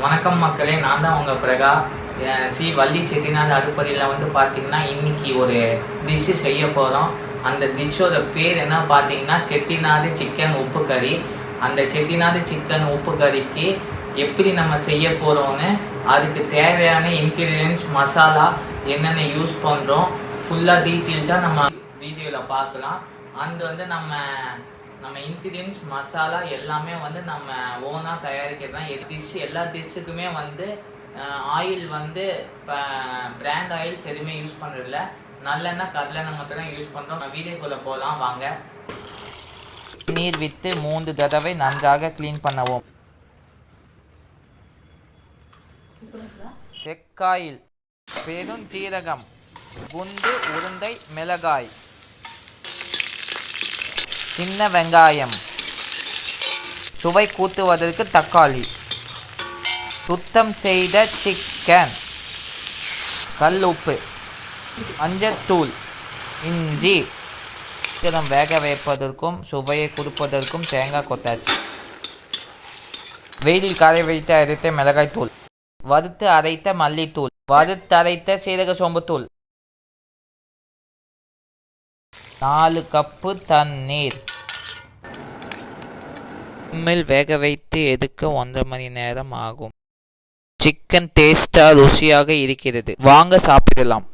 வணக்கம் மக்களே, நான் தான் உங்கள் பிரகா. ஸ்ரீ வள்ளி செட்டிநாடு அடுப்பறையில் வந்து பார்த்தீங்கன்னா இன்னைக்கு ஒரு டிஷ்ஷு செய்ய போகிறோம். அந்த டிஷ்ஷோட பேர் என்ன பார்த்தீங்கன்னா செட்டிநாடு சிக்கன் உப்பு கறி. அந்த செட்டிநாடு சிக்கன் உப்பு கறிக்கு எப்படி நம்ம செய்ய போகிறோன்னு, அதுக்கு தேவையான இன்க்ரீடியன்ஸ் மசாலா என்னென்ன யூஸ் பண்ணுறோம் ஃபுல்லாக டீட்டெயில்ஸாக நம்ம வீடியோவில் பார்க்கலாம். அந்த வந்து நம்ம இன்க்ரீடியன்ஸ் மசாலா எல்லாமே வந்து நம்ம ஓனாக தயாரிக்கிறது தான். எல்லா டிஷ்ஷுக்குமே வந்து ஆயில் வந்து பிராண்ட் ஆயில்ஸ் எதுவுமே யூஸ் பண்ணுறதில்ல. நல்லெண்ணெய் கடலெண்ணெய் மட்டும் தான் யூஸ் பண்ணுறோம். வீடியோக்குள்ளே போகலாம் வாங்க. நீர் விட்டு 3 தடவை நன்றாக க்ளீன் பண்ணவும். செக்காயில், பெருஞ்சீரகம், குண்டு உருண்டை மிளகாய், சின்ன வெங்காயம், சுவை கூட்டுவதற்கு தக்காளி, சுத்தம் செய்த சிக்கன், கல் உப்பு, மஞ்சத்தூள், இஞ்சி, வேக வைப்பதற்கும் சுவையை கொடுப்பதற்கும் தேங்காய் கொத்தாச்சு, வெயிலில் காய வைத்து அரைத்த மிளகாய் தூள், வறுத்து அரைத்த மல்லித்தூள், வறுத்தரைத்த சீரக சோம்புத்தூள், 4 கப்பு தண்ணீர். வேக வைத்து எடுக்க 1.5 மணி நேரம் ஆகும். சிக்கன் டேஸ்டா ருசியாக இருக்கிறது. வாங்க சாப்பிடலாம்.